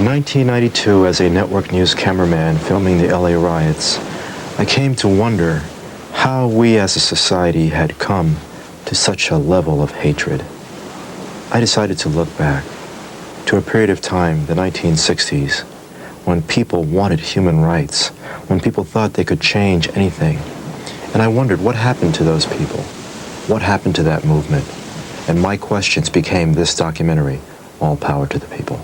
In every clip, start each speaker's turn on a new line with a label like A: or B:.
A: In 1992, as a network news cameraman filming the LA riots, I came to wonder how we as a society had come to such a level of hatred. I decided to look back to a period of time, the 1960s, when people wanted human rights, when people thought they could change anything. And I wondered what happened to those people? What happened to that movement? And my questions became this documentary, All Power to the People.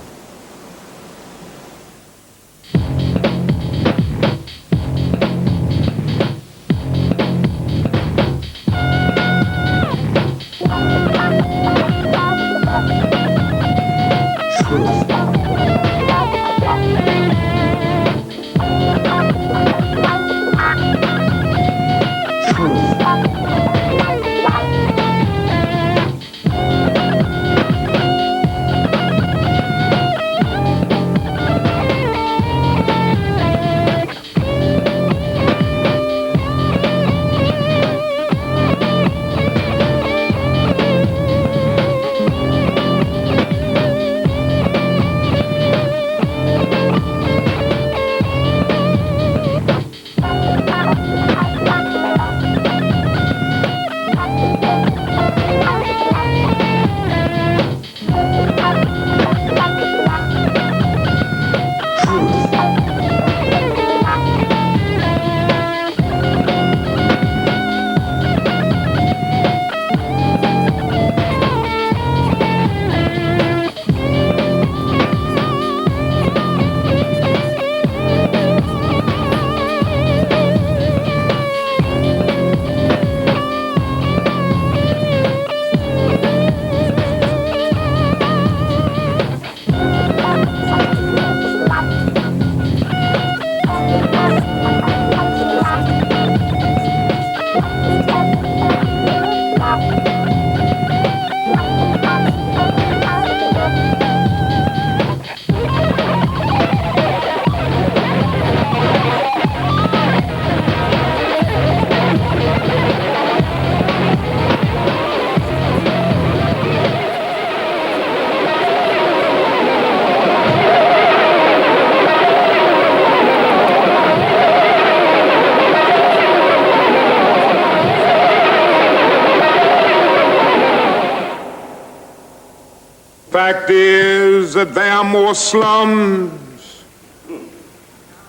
B: Fact is that there are more slums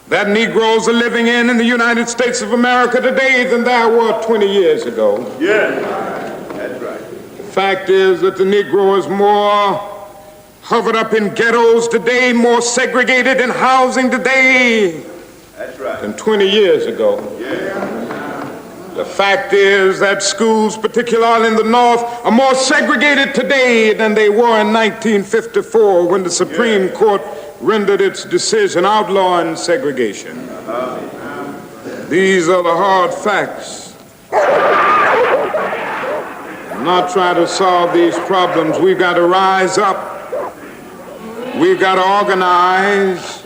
B: that Negroes are living in the United States of America today than there were 20 years ago.
C: Yeah, that's right.
B: The fact is that the Negro is more hovered up in ghettos today, more segregated in housing today than 20 years ago.
C: Yeah.
B: The fact is that schools, particularly in the North, are more segregated today than they were in 1954 when the Supreme Court rendered its decision outlawing segregation. These are the hard facts. I'm not trying to solve these problems. We've got to rise up. We've got to organize.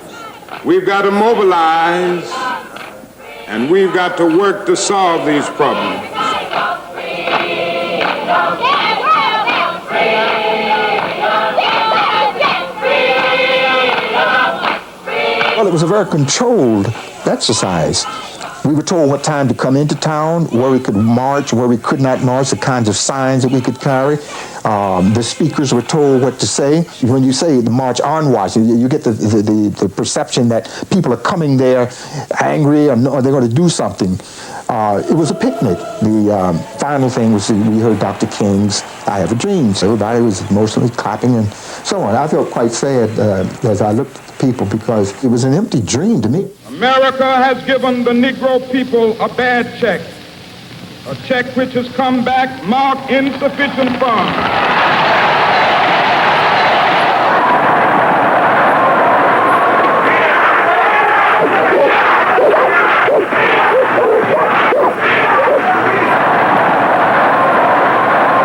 B: We've got to mobilize. And we've got to work to solve these problems.
D: Well, it was a very controlled exercise. We were told what time to come into town, where we could march, where we could not march, the kinds of signs that we could carry. The speakers were told what to say. When you say the march onwards, you get the perception that people are coming there angry or they're going to do something. It was a picnic. The final thing was we heard Dr. King's I Have a Dream. So everybody was emotionally clapping and so on. I felt quite sad as I looked at the people because it was an empty dream to me.
B: America has given the Negro people a bad check. A check which has come back marked insufficient funds.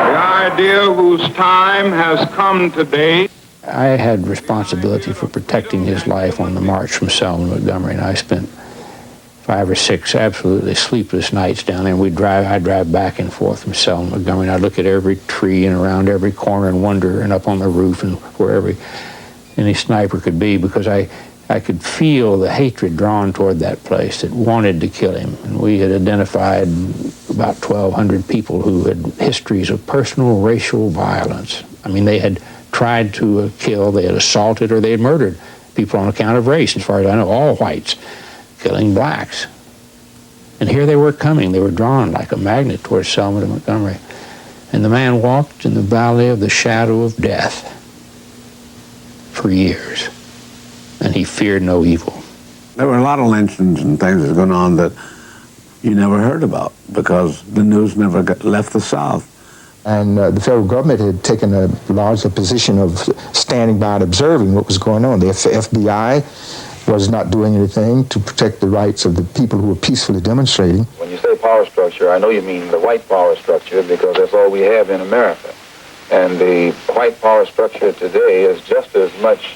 B: The idea whose time has come today.
E: I had responsibility for protecting his life on the march from Selma to Montgomery, and I spent 5 or 6 absolutely sleepless nights down there. I'd drive back and forth from Selma to Montgomery, and I'd look at every tree and around every corner and wonder, and up on the roof and wherever. any sniper could be, because I could feel the hatred drawn toward that place that wanted to kill him. And we had identified about 1,200 people who had histories of personal racial violence. I mean, they had tried to kill, they had assaulted, or they had murdered people on account of race. As far as I know, all whites killing blacks. And here they were coming. They were drawn like a magnet towards Selma to Montgomery. And the man walked in the valley of the shadow of death for years. And he feared no evil.
F: There were a lot of lynchings and things that were going on that you never heard about because the news never left the South.
D: And the federal government had taken a larger position of standing by and observing what was going on. The FBI was not doing anything to protect the rights of the people who were peacefully demonstrating.
G: When you say power structure, I know you mean the white power structure, because that's all we have in America. And the white power structure today is just as much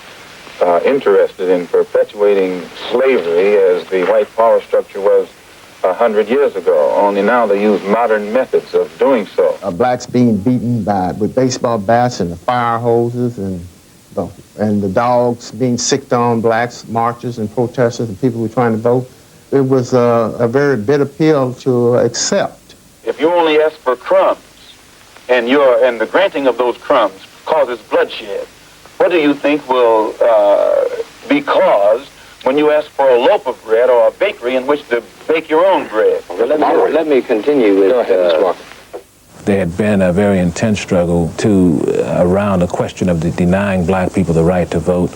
G: interested in perpetuating slavery as the white power structure was 100 years ago. Only now they use modern methods of doing so.
H: Blacks being beaten with baseball bats and the fire hoses, and the dogs being sicked on blacks, marchers and protesters and people who were trying to vote. It was a very bitter pill to accept.
G: If you only ask for crumbs and the granting of those crumbs causes bloodshed, what do you think will be caused when you ask for a loaf of bread or a bakery in which to bake your own bread?
I: Let me continue with...
G: Go ahead, Mr. Walker.
J: There had been a very intense struggle around the question of denying black people the right to vote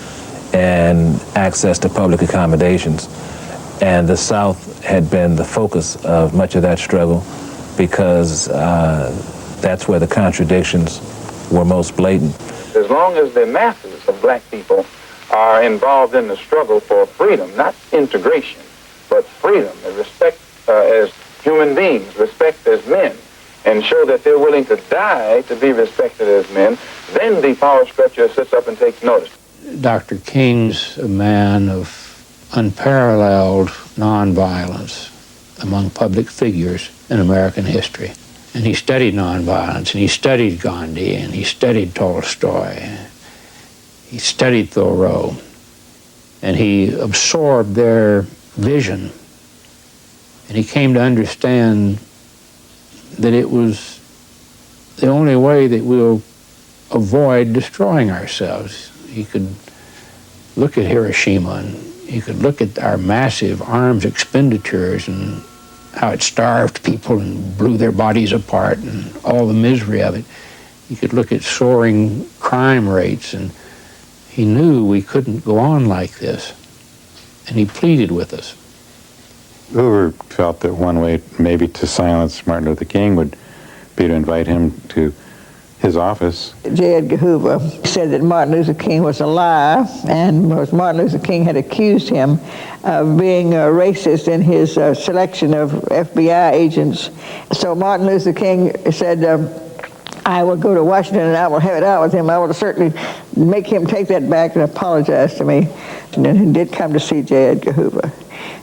J: and access to public accommodations. And the South had been the focus of much of that struggle because that's where the contradictions were most blatant.
G: As long as the masses of black people are involved in the struggle for freedom, not integration, but freedom and respect as human beings, respect as men, and show that they're willing to die to be respected as men, then the power structure sits up and takes notice.
E: Dr. King's a man of unparalleled nonviolence among public figures in American history. And he studied nonviolence, and he studied Gandhi, and he studied Tolstoy. He studied Thoreau, and he absorbed their vision. And he came to understand that it was the only way that we'll avoid destroying ourselves. He could look at Hiroshima, and he could look at our massive arms expenditures and how it starved people and blew their bodies apart and all the misery of it. He could look at soaring crime rates, and he knew we couldn't go on like this. And he pleaded with us.
K: Hoover felt that one way maybe to silence Martin Luther King would be to invite him to his office.
L: J. Edgar Hoover said that Martin Luther King was a liar, and Martin Luther King had accused him of being racist in his selection of FBI agents. So Martin Luther King said, I will go to Washington and I will have it out with him. I will certainly make him take that back and apologize to me. And then he did come to see J. Edgar Hoover.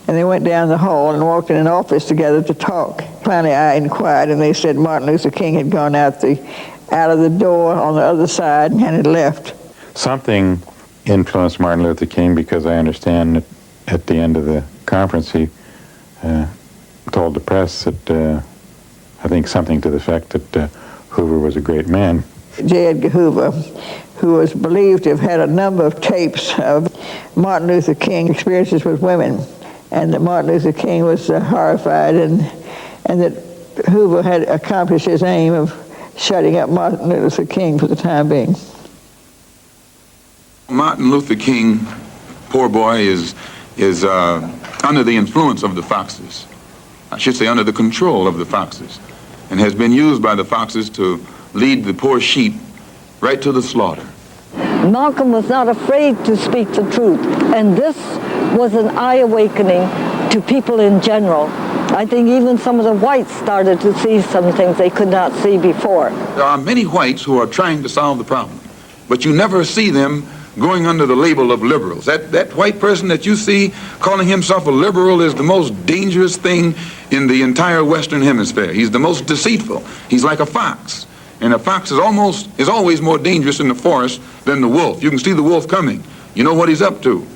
L: And they went down the hall and walked in an office together to talk. Finally, I inquired, and they said Martin Luther King had gone out of the door on the other side and had left. Something influenced Martin Luther King, because I understand that at the end of the conference he told the press that I think something to the effect that Hoover was a great man. J. Edgar Hoover, who was believed to have had a number of tapes of Martin Luther King experiences with women, and that Martin Luther King was horrified, and that Hoover had accomplished his aim of shutting up Martin Luther King for the time being.
B: Martin Luther King, poor boy, is under the influence of the foxes. I should say under the control of the foxes, and has been used by the foxes to lead the poor sheep right to the slaughter.
M: Malcolm was not afraid to speak the truth, and this was an eye-awakening to people in general. I think even some of the whites started to see some things they could not see before.
B: There are many whites who are trying to solve the problem, but you never see them going under the label of liberals. That white person that you see calling himself a liberal is the most dangerous thing in the entire Western Hemisphere. He's the most deceitful. He's like a fox. And a fox is always more dangerous in the forest than the wolf. You can see the wolf coming,
N: You know what he's up to.